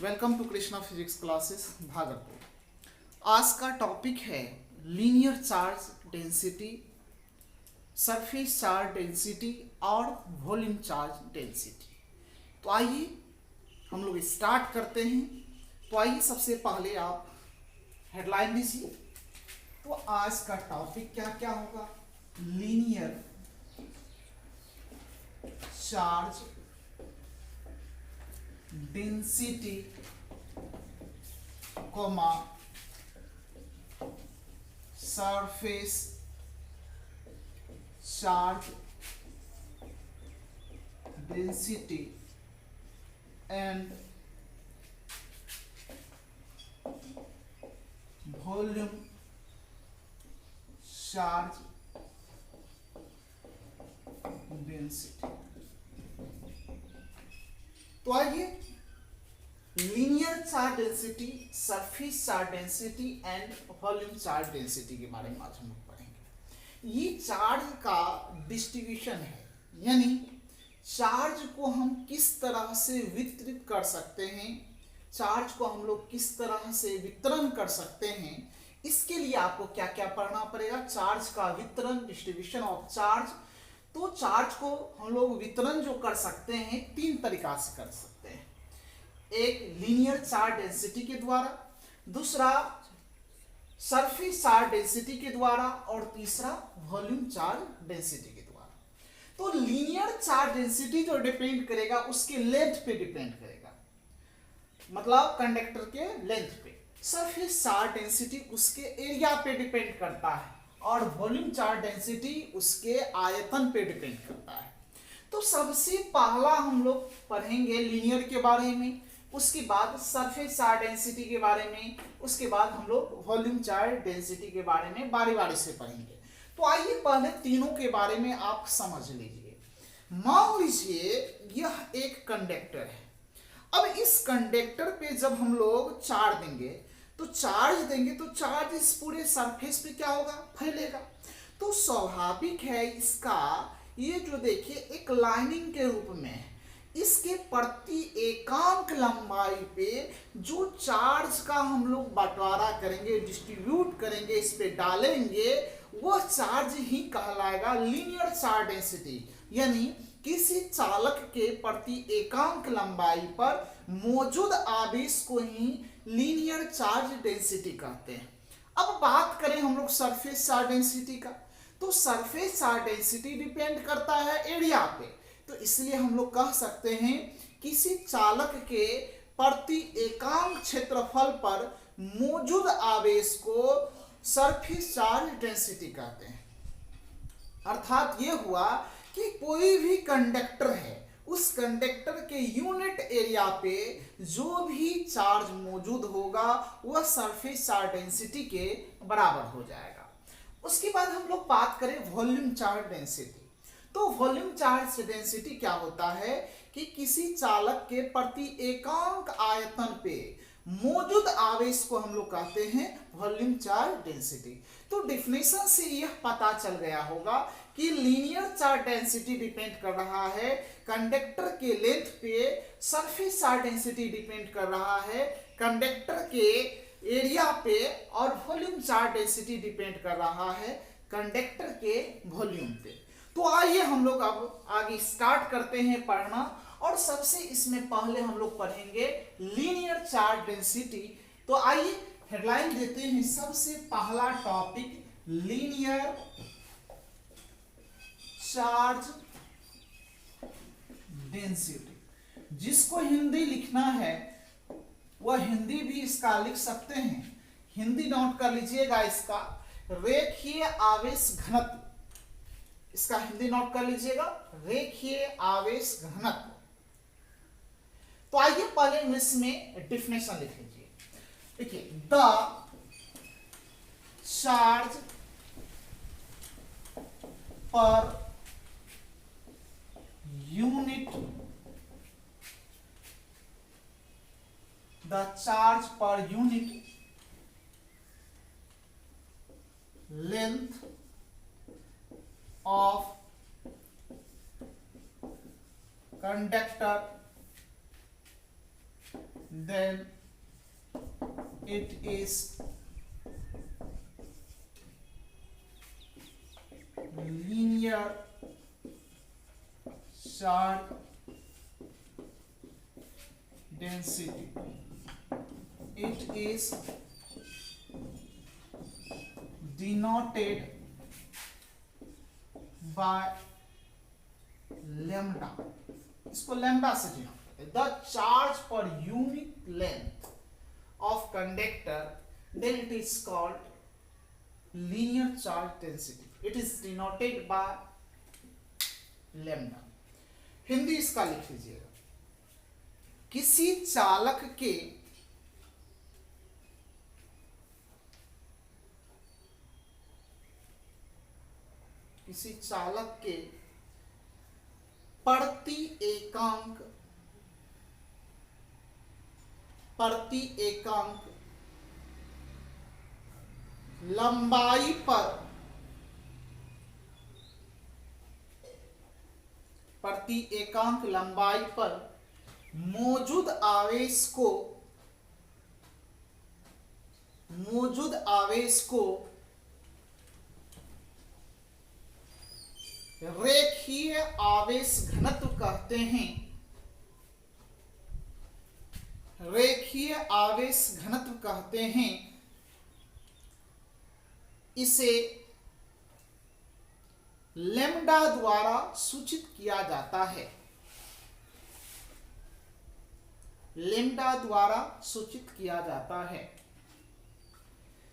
Welcome to Krishna physics classes Bhagalpur. आज का topic है linear charge density, surface charge density और वॉल्यूम चार्ज डेंसिटी। तो आइए हम लोग स्टार्ट करते हैं। तो आइए सबसे पहले आप हेडलाइन दीजिए। तो आज का टॉपिक क्या क्या होगा? Linear charge density comma surface charge density and volume charge density. तो आइए linear charge density, surface charge density and volume charge density के बारे में आज हम लोग पढ़ेंगे। ये चार्ज का डिस्ट्रीब्यूशन है, यानी चार्ज को हम किस तरह से वितरित कर सकते हैं, चार्ज को हम लोग किस तरह से वितरण कर सकते हैं। इसके लिए आपको क्या क्या पढ़ना पड़ेगा? चार्ज का वितरण, डिस्ट्रीब्यूशन ऑफ चार्ज। तो चार्ज को हम लोग वितरण जो कर सकते हैं तीन तरीका से कर सकते हैं। एक लीनियर चार्ज डेंसिटी के द्वारा, दूसरा सरफेस चार्ज डेंसिटी के द्वारा और तीसरा वॉल्यूम चार्ज डेंसिटी के द्वारा। तो लीनियर चार्ज डेंसिटी जो डिपेंड करेगा उसके लेंथ पे डिपेंड करेगा, मतलब कंडक्टर के लेंथ पे। सरफेस चार्ज डेंसिटी उसके एरिया पे डिपेंड करता है और वॉल्यूम चार्ज डेंसिटी उसके आयतन पे डिपेंड करता है। तो सबसे पहला हम लोग पढ़ेंगे लीनियर के बारे में, उसके बाद सरफेस चार्ज डेंसिटी के बारे में, उसके बाद हम लोग वॉल्यूम चार्ज डेंसिटी के बारे में बारी बारी से पढ़ेंगे। तो आइए पहले तीनों के बारे में आप समझ लीजिए। मान लीजिए यह एक कंडक्टर है। अब इस कंडक्टर पे जब हम लोग चार्ज देंगे तो चार्ज इस पूरे सरफेस पे क्या होगा? फैलेगा। तो स्वाभाविक है इसका ये जो देखिए एक लाइनिंग के रूप में है। इसके प्रति एकांक लंबाई पे जो चार्ज का हम लोग बंटवारा करेंगे, डिस्ट्रीब्यूट करेंगे, इस पे डालेंगे, वह चार्ज ही कहलाएगा लीनियर चार्ज डेंसिटी। यानी किसी चालक के प्रति एकांक लंबाई पर मौजूद आवेश को ही लीनियर चार्ज डेंसिटी कहते हैं। अब बात करें हम लोग सरफेस चार्ज डेंसिटी का, तो सरफेस चार्ज डेंसिटी डिपेंड करता है एरिया पे। तो इसलिए हम लोग कह सकते हैं किसी चालक के प्रति एकांक क्षेत्रफल पर मौजूद आवेश को सरफेस चार्ज डेंसिटी कहते हैं। अर्थात ये हुआ कि कोई भी कंडक्टर है, उस कंडक्टर के यूनिट एरिया पे जो भी चार्ज मौजूद होगा वह सरफेस चार्ज डेंसिटी के बराबर हो जाएगा। उसके बाद हम लोग बात करें वॉल्यूम चार्ज डेंसिटी। तो वॉल्यूम चार्ज डेंसिटी क्या होता है कि किसी चालक के प्रति एकांक आयतन पे मौजूद आवेश को हम लोग कहते हैं वॉल्यूम चार्ज डेंसिटी। तो डेफिनेशन से यह पता चल गया होगा कि लीनियर चार्ज डेंसिटी डिपेंड कर रहा है कंडक्टर के लेंथ पे, सरफेस चार्ज डेंसिटी डिपेंड कर रहा है कंडक्टर के एरिया पे, और वॉल्यूम चार्ज डेंसिटी डिपेंड कर रहा है कंडक्टर के वॉल्यूम पे। तो आइए हम लोग अब आगे स्टार्ट करते हैं पढ़ना, और सबसे इसमें पहले हम लोग पढ़ेंगे लीनियर चार्ज डेंसिटी। तो आइए हेडलाइन देते हैं। सबसे पहला टॉपिक लीनियर चार्ज डेंसिटी। जिसको हिंदी लिखना है वह हिंदी भी इसका लिख सकते हैं। हिंदी नोट कर लीजिएगा इसका, रेखीय आवेश घनत्व। इसका हिंदी नोट कर लीजिएगा, रेखीय आवेश घनत्व। तो आइए पहले इंग्लिश में डिफिनेशन लिख लीजिए। देखिए, the charge per unit, the charge per unit length of conductor then it is linear charge density. It is denoted by lambda. इसको लैम्डा से डिनोट करते हैं. The charge per unit length of conductor, then it is called linear charge density. It is denoted by lambda. Hindi इसका लिख लीजिएगा. किसी चालक के प्रति एकांक लंबाई पर मौजूद आवेश को रेखीय आवेश घनत्व कहते हैं. इसे लैम्डा द्वारा सूचित किया जाता है.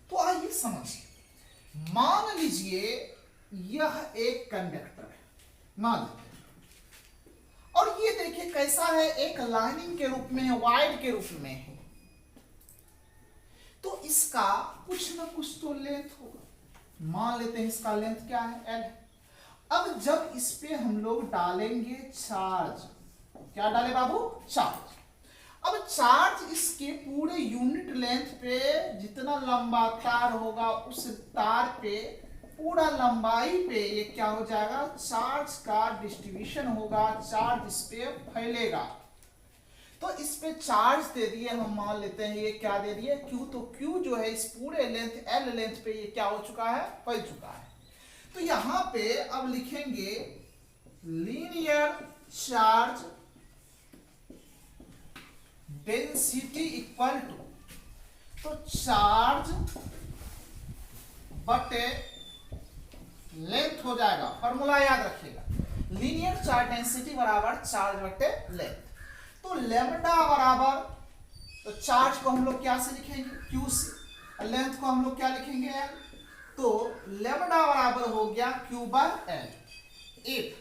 तो आइए समझिए. मान लीजिए यह एक कंडक्टर है, मान लेते हैं, और ये देखिए कैसा है, एक लाइनिंग के रूप में, वायर के रूप में है. तो इसका कुछ ना कुछ तो लेंथ होगा. मान लेते हैं इसका लेंथ क्या है, L. अब जब इस पे हम लोग डालेंगे चार्ज, क्या डाले बाबू, चार्ज. अब चार्ज इसके पूरे यूनिट लेंथ पे जितना लंबा तार होगा उस तार पे पूरा लंबाई पे ये क्या हो जाएगा, चार्ज का डिस्ट्रीब्यूशन होगा, चार्ज इस पे फैलेगा. तो इस पे चार्ज दे दिए, हम मान लेते हैं ये क्या दे दिए, Q. तो Q जो है इस पूरे लेंथ L लेंथ पे ये क्या हो चुका है, फैल चुका है. तो यहां पे अब लिखेंगे linear charge density equal to, तो चार्ज बटे लेंथ हो जाएगा. फॉर्मूला याद रखिएगा, लीनियर चार्ज डेंसिटी बराबर चार्ज बटे लेंथ. तो लैम्डा बराबर, तो चार्ज को हम लोग क्या से लिखेंगे, Q से, लेंथ को हम लोग क्या लिखेंगे, L. तो लैम्डा बराबर हो गया Q बाय L. इफ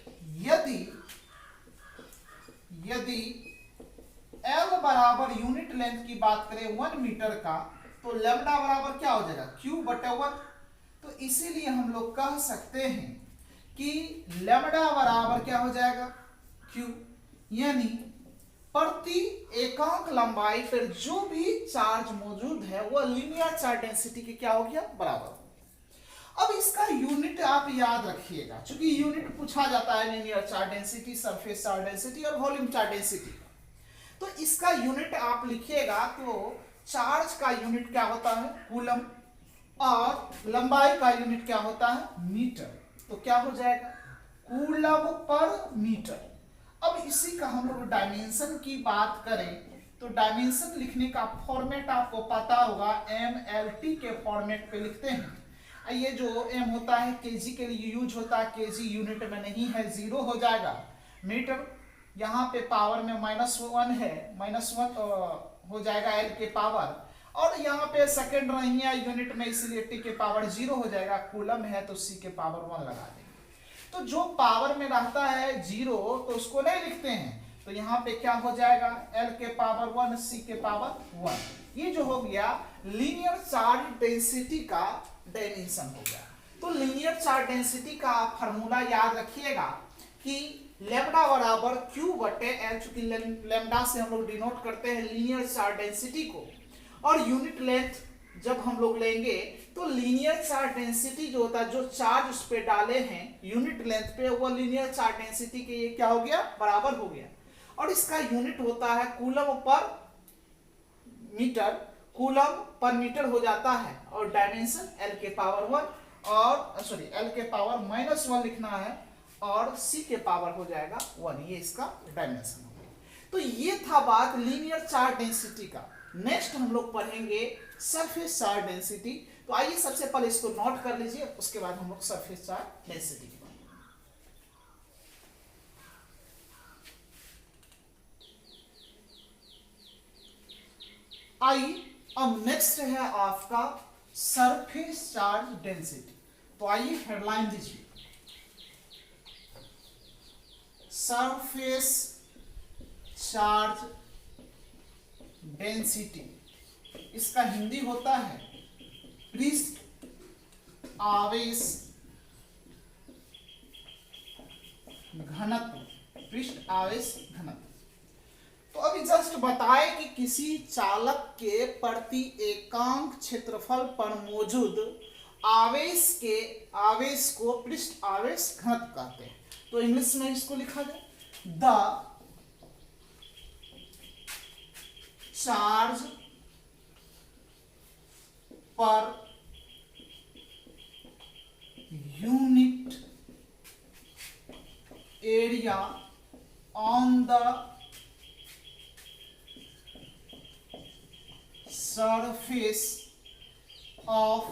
यदि L बराबर यूनिट लेंथ की बात करें 1 मीटर का, तो लैम्डा बराबर क्या हो जाएगा, Q बटे 1. तो इसीलिए हम लोग कह सकते हैं कि लैम्डा बराबर क्या हो जाएगा, Q. यानी प्रति एकांक लंबाई पर जो भी चार्ज मौजूद है वो लीनियर चार्ज डेंसिटी के क्या हो गया, बराबर हो गया. अब इसका यूनिट आप याद रखिएगा, क्योंकि यूनिट पूछा जाता है linear charge density, surface charge density और वॉल्यूम चार्ज डेंसिटी. तो इसका यूनिट आप लिखिएगा, तो चार्ज का यूनिट क्या होता है, कूलम, और लंबाई का यूनिट क्या होता है, मीटर. तो क्या हो जाएगा, कूलम पर मीटर. अब इसी का हम लोग डायमेंशन की बात करें तो डायमेंशन लिखने का फॉर्मेट आपको पता होगा, MLT के फॉर्मेट पे लिखते हैं. ये जो M होता है केजी के लिए यूज होता है, केजी यूनिट में नहीं है, 0 हो जाएगा. मीटर यहाँ पे पावर में -1 है, -1 हो जाएगा L के पावर, और यहाँ पे सेकंड नहीं है यूनिट में, इसलिए T के पावर 0 हो जाएगा. कूलम है तो C के पावर 1 लगा देंगे. तो जो पावर में रहता है 0 तो उसको नहीं लिखते हैं, तो यहाँ पे क्या हो जाएगा, L के पावर 1, C के पावर 1. ये जो हो गया लीनियर चार्ज डेंसिटी का डायमेंशन हो गया. तो लीनियर चार्ज डेंसिटी का फॉर्मूला याद रखिएगा कि लैम्डा बराबर Q बटे L, चूंकि लैम्डा से हम लोग डिनोट करते हैं लीनियर चार्ज डेंसिटी को, और यूनिट लेंथ जब हम लोग लेंगे तो लीनियर चार्ज डेंसिटी जो होता है, जो चार्ज उस पे डाले हैं यूनिट लेंथ पे, वो लीनियर चार्ज डेंसिटी के ये क्या हो गया, बराबर हो गया. और इसका यूनिट होता है coulomb per metre coulomb per metre हो जाता है और डायमेंशन L के पावर 1 और सॉरी L के पावर -1 लिखना है और C के पावर हो जाएगा 1, ये इसका डायमेंशन हो गया। तो ये था बात लीनियर चार्ज डेंसिटी का। नेक्स्ट हम लोग पढ़ेंगे सरफेस चार्ज डेंसिटी। तो आइए सबसे पहले इसको नोट कर लीजिए, उसके बाद हम लोग सरफेस चार्ज डेंसिटी की बात। आइए अब नेक्स्ट है आपका सरफेस चार्ज डेंसिटी। तो आइए हेडलाइन दीजिए, सरफेस चार्ज डेंसिटी। इसका हिंदी होता है पृष्ठ आवेश घनत्व, पृष्ठ आवेश घनत्व। तो अभी जस्ट बताए कि किसी चालक के प्रति एकांक क्षेत्रफल पर मौजूद आवेश को पृष्ठ आवेश घनत्व कहते हैं। तो इंग्लिश में इसको लिखा जाए the charge per unit area on the surface of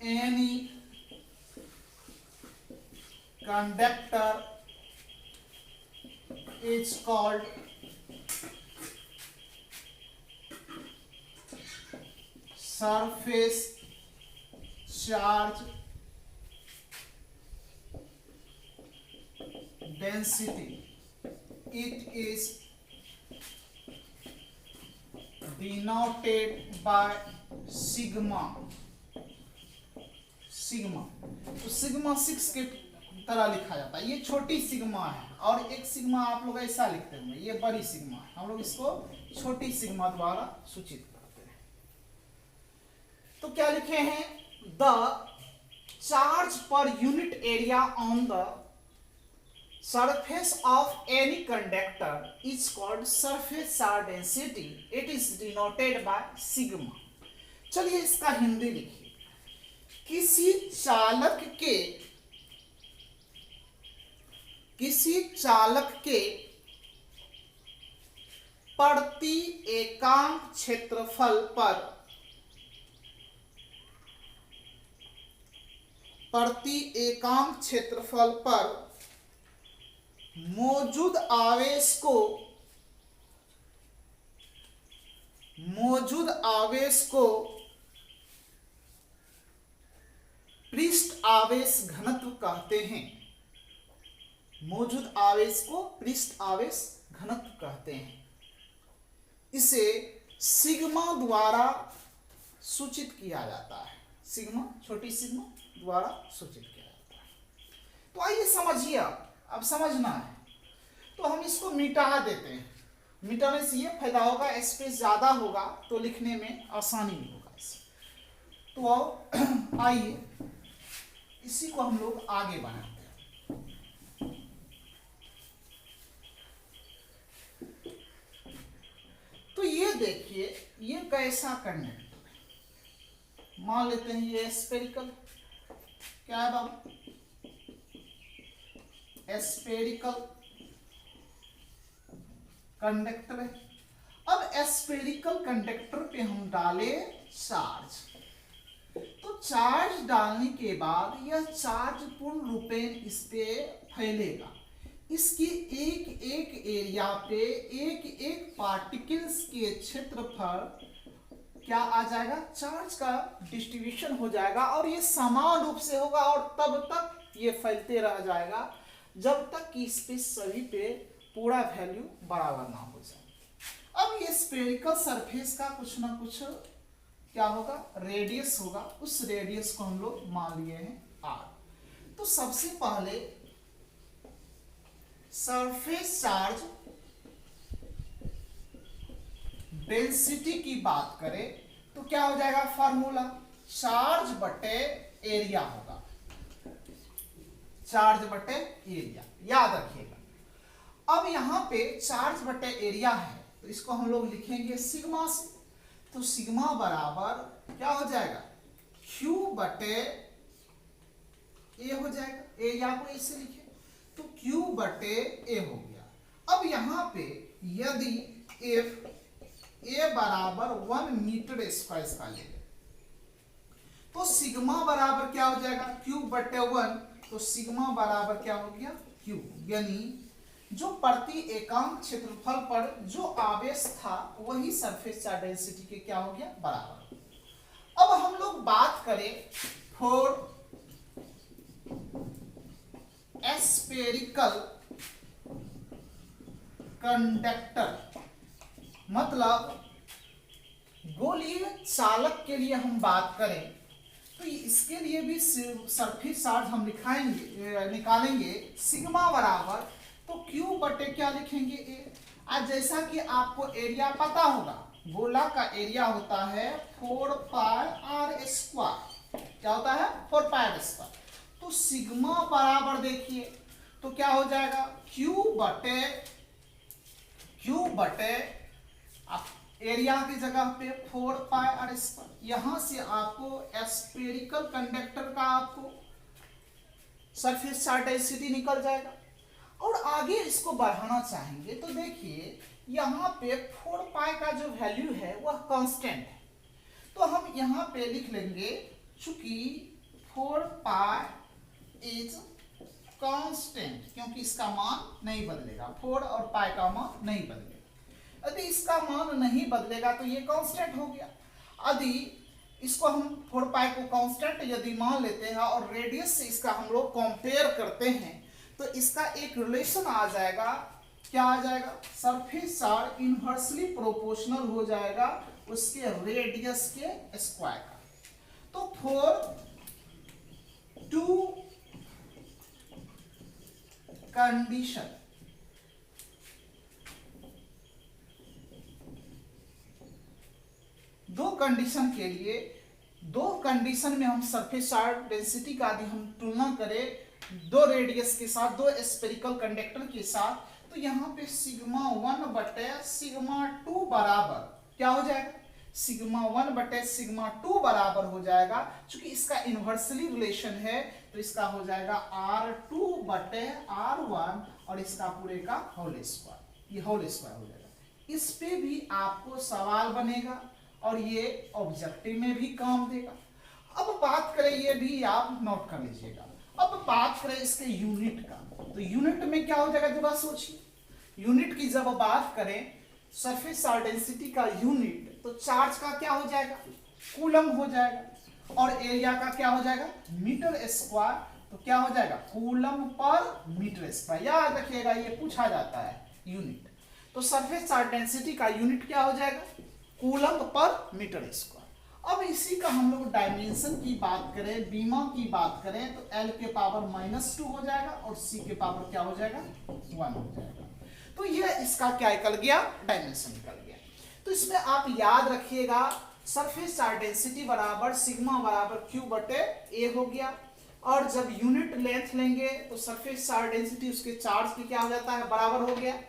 any conductor is called surface charge density. It is denoted by sigma। तो सिग्मा 6 के तरह लिखा जाता है। ये छोटी सिग्मा है और एक सिग्मा आप लोग ऐसा लिखते होंगे, ये बड़ी सिग्मा है, हम लोग इसको छोटी सिग्मा द्वारा सूचित करते हैं। तो क्या लिखे हैं, the charge per unit area on the surface of any conductor is called surface charge density. It is denoted by sigma। चलिए इसका हिंदी लिखिए, किसी चालक के प्रति एकांक क्षेत्रफल पर मौजूद आवेश को पृष्ठ आवेश घनत्व कहते हैं। मौजूद आवेश को पृष्ठ आवेश घनत्व कहते हैं। इसे सिग्मा द्वारा सूचित किया जाता है, सिग्मा छोटी सिग्मा द्वारा सूचित किया जाता है। तो आइए समझिए, अब समझना है तो हम इसको मिटा देते हैं। मिटाने से ये फायदा होगा, स्पेस ज्यादा होगा तो लिखने में आसानी होगा इसे। तो आइए इसी को हम लोग आगे बढ़ाते हैं। तो ये देखिए, ये कैसा कंडक्टर है, मान लेते हैं ये स्फेरिकल, क्या है बाबू, स्फेरिकल कंडक्टर है। अब स्फेरिकल कंडक्टर पे हम डाले चार्ज, तो चार्ज डालने के बाद यह चार्ज पूर्ण रूपेण इस पे फैलेगा। इसकी एक एक एरिया पे एक एक पार्टिकल्स के क्षेत्रफल क्या आ जाएगा, चार्ज का डिस्ट्रीब्यूशन हो जाएगा और ये समान रूप से होगा और तब तक ये फैलते रह जाएगा जब तक कि इस पे सभी पे पूरा वैल्यू बराबर ना हो जाए। अब ये स्फेरिकल सरफेस का कुछ ना कुछ क्या होगा, रेडियस होगा। उस रेडियस को हम लोग मान लिए हैं r। तो सबसे पहले सरफेस चार्ज डेंसिटी की बात करें तो क्या हो जाएगा, फार्मूला चार्ज बटे एरिया होगा, चार्ज बटे एरिया, याद रखिएगा। अब यहां पे चार्ज बटे एरिया है तो इसको हम लोग लिखेंगे सिग्मा से। तो सिग्मा बराबर क्या हो जाएगा, Q बटे ए हो जाएगा, एरिया को ऐसे लिखे तो Q बटे ए हो गया। अब यहाँ पे यदि एफ ए बराबर 1 मीटर स्क्वायर का ले तो सिग्मा बराबर क्या हो जाएगा, Q बटे 1। तो सिग्मा बराबर क्या हो गया, Q, यानी जो प्रति एकांक क्षेत्रफल पर जो आवेश था वही सरफेस चार्ज डेंसिटी के क्या हो गया, बराबर। अब हम लोग बात करें फॉर एस्फेरिकल कंडक्टर, मतलब गोलीय चालक के लिए हम बात करें तो इसके लिए भी सरफेस चार्ज हम निकालेंगे सिग्मा बराबर, तो Q बटे क्या लिखेंगे, ए। आज जैसा कि आपको एरिया पता होगा, गोला का एरिया होता है 4 पाई आर स्क्वायर, क्या होता है 4 पाई आर स्क्वायर। तो सिग्मा बराबर देखिए तो क्या हो जाएगा, Q बटे एरिया की जगह पे 4 पाई आर स्क्वायर। यहां से आपको एस्फेरिकल कंडक्टर का आपको सरफेस चार्ज डेंसिटी निकल जाएगा। और आगे इसको बढ़ाना चाहेंगे तो देखिए यहाँ पे 4 पाई का जो वैल्यू है वह कांस्टेंट है, तो हम यहाँ पे लिख लेंगे चूंकि 4 पाई इज कांस्टेंट, क्योंकि इसका मान नहीं बदलेगा, 4 और पाई का मान नहीं बदलेगा। यदि इसका मान नहीं बदलेगा तो ये कांस्टेंट हो गया। यदि इसको हम 4 पाई को कांस्टेंट यदि मान लेते हैं और रेडियस से इसका हम लोग कंपेयर करते हैं तो इसका एक रिलेशन आ जाएगा, क्या आ जाएगा, सरफेस चार्ज इनवर्सली प्रोपोर्शनल हो जाएगा उसके रेडियस के स्क्वायर का। तो फॉर 2 कंडीशन, दो कंडीशन के लिए, दो कंडीशन में हम सरफेस चार्ज डेंसिटी का यदि हम तुलना करें दो रेडियस के साथ, दो स्फेरिकल कंडक्टर के साथ, तो यहाँ पे सिग्मा 1 बटे सिग्मा 2 बराबर क्या हो जाएगा, सिग्मा 1 बटे सिग्मा 2 बराबर हो जाएगा। चूंकि इसका इनवर्सली रिलेशन है तो इसका हो जाएगा R2 बटे R1 और इसका पूरे का होल स्क्वायर, ये होल स्क्वायर हो जाएगा। इस पे भी आपको सवाल बनेगा और ये ऑब्जेक्टिव में भी काम देगा। अब बात करें, ये भी आप नोट कर लीजिएगा। अब बात करें इसके यूनिट का, तो यूनिट में क्या हो जाएगा, जब आप सोचिए यूनिट की जब बात करें सरफेस चार्ज डेंसिटी का यूनिट, तो चार्ज का क्या हो जाएगा, कूलम हो जाएगा, और एरिया का क्या हो जाएगा, मीटर स्क्वायर। तो क्या हो जाएगा, कूलम पर मीटर स्क्वायर। याद रखिएगा ये पूछा जाता है यूनिट। तो सरफेस चार्ज डेंसिटी का यूनिट क्या हो जाएगा, कूलम पर मीटर स्क्वायर। अब इसी का हम लोग डायमेंशन की बात करें, बीमा की बात करें तो L के पावर -2 हो जाएगा और C के पावर क्या हो जाएगा, 1 हो जाएगा। तो ये इसका क्या निकल गया, डायमेंशन निकल गया। तो इसमें आप याद रखिएगा सरफेस चार्ज डेंसिटी बराबर सिग्मा बराबर Q बटे A हो गया। और जब यूनिट लेंथ लेंगे तो सरफेस चार्ज डेंसिटी उसके चार्ज की क्या हो जाता है, बराबर हो गया।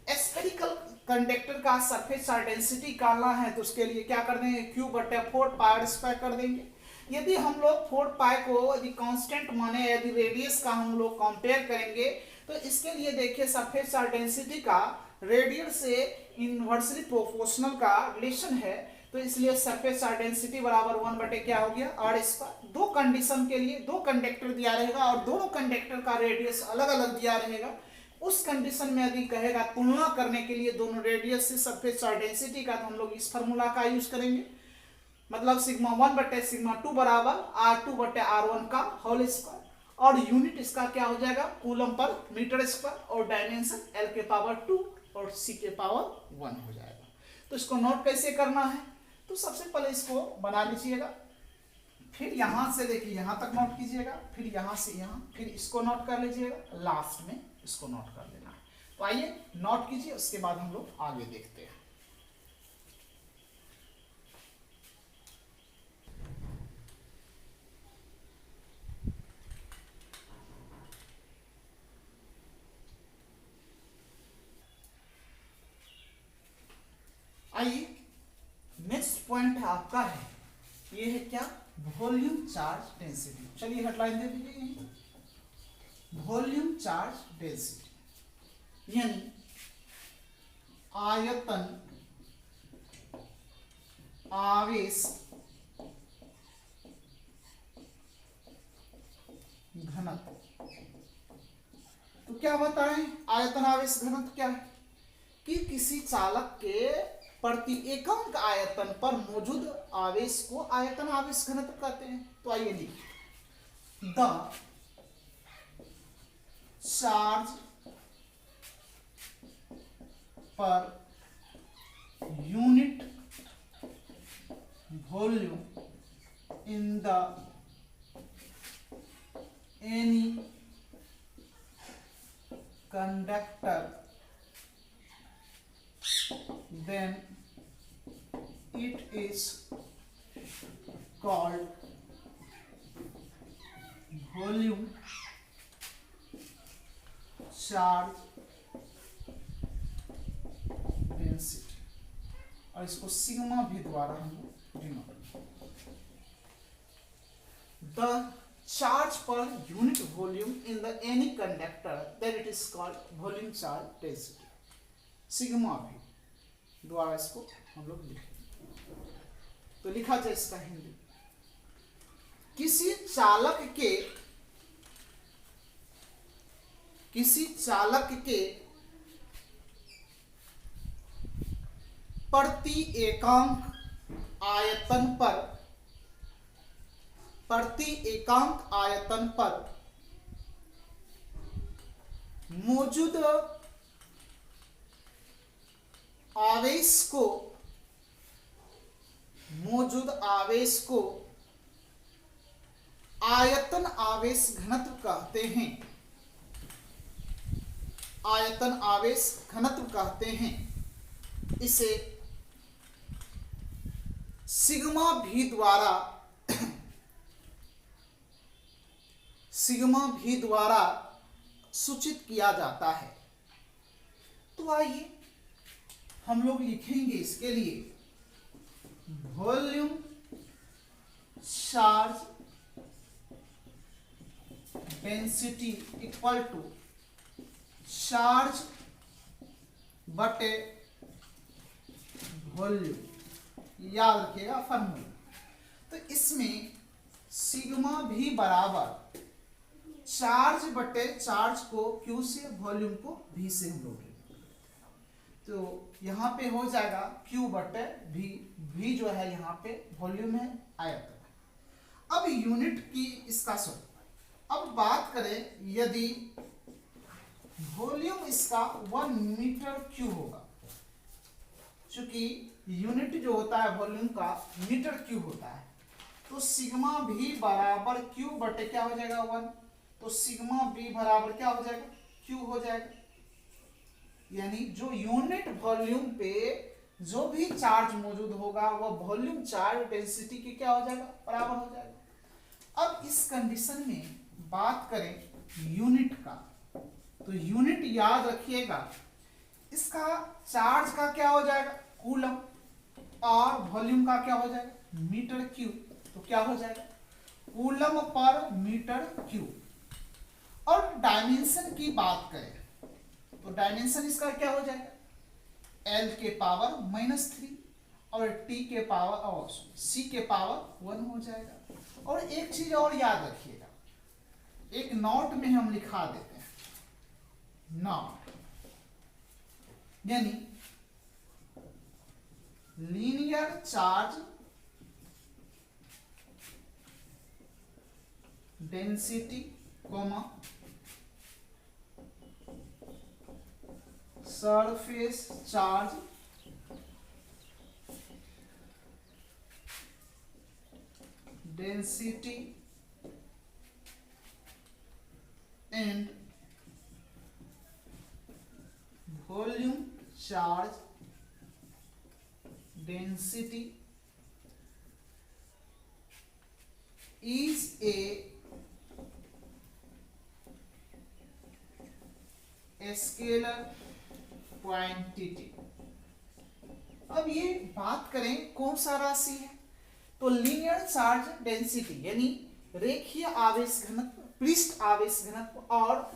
स्फेरिकल कंडक्टर का सरफेस चार्ज डेंसिटी निकालना है तो उसके लिए क्या कर देंगे, Q बटे 4 पाई स्क्वायर कर देंगे। यदि हम लोग 4 पाई को यदि कांस्टेंट माने, यदि रेडियस का हम लोग कंपेयर करेंगे तो इसके लिए देखिए सरफेस चार्ज डेंसिटी का रेडियस से इनवर्सली प्रोपोर्शनल का रिलेशन है, तो इसलिए सरफेस चार्ज डेंसिटी बराबर 1 बटे क्या हो गया, आर स्क्वायर। दो कंडीशन के लिए दो कंडक्टर दिया रहेगा और दोनों कंडक्टर का रेडियस अलग अलग दिया रहेगा। उस कंडीशन में यदि कहेगा तुलना करने के लिए दोनों रेडियस से सरफेस चार्ज डेंसिटी का, तो हम लोग इस फार्मूला का यूज करेंगे, मतलब सिग्मा 1 बटे सिग्मा 2 बराबर R2 बटे R1 का होल स्क्वायर। और यूनिट इसका क्या हो जाएगा, कूलम पर मीटर स्क्वायर, और डायमेंशन L के पावर 2 और C के पावर 1 हो जाएगा। तो इसको नोट कैसे करना है, तो सबसे पहले इसको बना लीजिएगा, फिर यहां से देखिए यहां तक नोट कीजिएगा, फिर यहां से यहां, फिर इसको नोट कर लीजिएगा, लास्ट में इसको नोट कर लेना है। तो आइए नोट कीजिए, उसके बाद हम लोग आगे देखते हैं। आपका है, ये है क्या, वॉल्यूम चार्ज डेंसिटी। चलिए हेडलाइन दे दीजिए यहीं, वॉल्यूम चार्ज डेंसिटी यानी आयतन आवेश घनत्व। तो क्या बताएं आयतन आवेश घनत्व क्या है कि किसी चालक के प्रति एकांक आयतन पर मौजूद आवेश को आयतन आवेश घनत्व कहते हैं। तो आइए लिखिए, the charge per unit volume in the any conductor then it is called volume charge density और इसको सिग्मा भी द्वारा हम denote. The charge per unit volume in the any conductor then it is called volume charge density, sigma भी द्वारा इसको हम लोग लिखेंगे। तो लिखा जाए इसका हिंदी, किसी चालक के प्रति एकांक आयतन पर मौजूद आवेश को आयतन आवेश घनत्व कहते हैं। आयतन आवेश घनत्व कहते हैं। इसे सिग्मा भी द्वारा सूचित किया जाता है। तो आइए हम लोग लिखेंगे इसके लिए volume charge density equal to charge बटे वॉल्यूम। याद रखिएगा फॉर्मूला। तो इसमें सिग्मा भी बराबर चार्ज बटे चार्ज को Q से, वॉल्यूम को V से हम लोग, तो यहाँ पे हो जाएगा Q बटे V। V जो है यहाँ पे वॉल्यूम है, आयतन। अब यूनिट की इसका स्वरूप, अब बात करें यदि वॉल्यूम इसका 1 मीटर क्यूब होगा, चूंकि यूनिट जो होता है वॉल्यूम का मीटर क्यूब होता है, तो सिग्मा भी बराबर Q बटे क्या हो जाएगा 1, तो सिग्मा बी बराबर क्या हो जाएगा Q हो जाएगा। यानी जो यूनिट वॉल्यूम पे जो भी चार्ज मौजूद होगा वह वॉल्यूम चार्ज डेंसिटी की क्या हो जाएगा, बराबर हो जाएगा। अब इस कंडीशन में बात करें यूनिट का, तो यूनिट याद रखिएगा, इसका चार्ज का क्या हो जाएगा कूलम, और वॉल्यूम का क्या हो जाएगा मीटर क्यूब। तो क्या हो जाएगा कूलम पर मीटर क्यूब। और डायमेंशन की बात करें तो डायमेंशन इसका क्या हो जाएगा L के पावर -3 और T के पावर और C के पावर 1 हो जाएगा। और एक चीज और याद रखिएगा, एक नोट में हम लिखा देते हैं नोट, यानी linear charge density comma surface charge density and volume charge density is a scalar quantity अब ये बात करें कौन सा राशि है, तो लीनियर चार्ज डेंसिटी यानी रेखीय आवेश घनत्व, पृष्ठ आवेश घनत्व और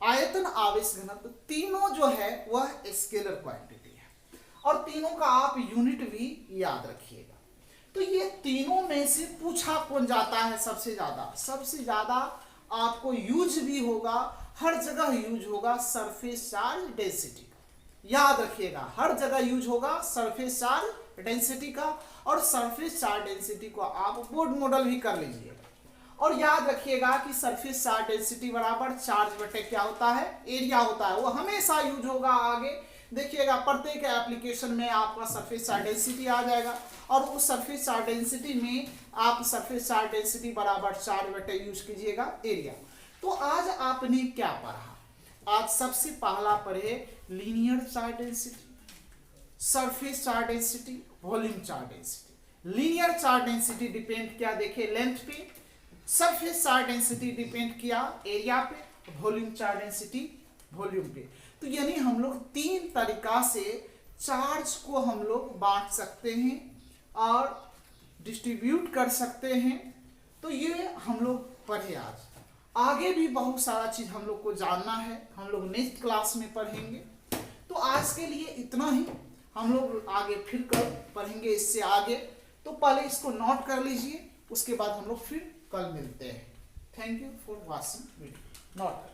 आयतन आवेश घनत्व तीनों जो है वह स्केलर क्वांटिटी है और तीनों का आप यूनिट भी याद रखिएगा। तो ये तीनों में से पूछा कौन जाता है सबसे ज्यादा आपको यूज भी होगा, हर जगह यूज होगा सरफेस चार्ज डेंसिटी। याद रखिएगा हर जगह यूज होगा सरफेस चार्ज डेंसिटी का, और सरफेस चार्ज डेंसिटी को आप बोर्ड मॉडल भी कर लीजिएगा। और याद रखिएगा कि सरफेस चार्ज डेंसिटी बराबर चार्ज बटे क्या होता है, एरिया होता है, वो हमेशा यूज होगा। आगे देखिएगा प्रत्येक एप्लीकेशन में आपका सरफेस चार्ज डेंसिटी आ जाएगा और उस सरफेस चार्ज डेंसिटी में आप सरफेस चार्ज डेंसिटी बराबर चार्ज बटे यूज कीजिएगा एरिया। तो आज आपने क्या पढ़ा, आज सबसे पहला पढ़े linear charge density, surface charge density, volume charge density. Linear charge density depend किया देखिए लेंथ पे, सरफेस चार्ज डेंसिटी डिपेंड किया एरिया पे, वॉल्यूम चार्ज डेंसिटी वॉल्यूम पे। तो यानी हम लोग तीन तरीका से चार्ज को हम लोग बांट सकते हैं और डिस्ट्रीब्यूट कर सकते हैं। तो ये हम लोग पढ़े आज। आगे भी बहुत सारा चीज हम लोग को जानना है, हम लोग नेक्स्ट क्लास में पढ़ेंगे। तो आज के लिए इतना ही, हम लोग आगे फिर कल पढ़ेंगे इससे आगे। तो पहले इसको नोट कर लीजिए, उसके बाद हम लोग फिर कल मिलते हैं। Thank you for watching video. Note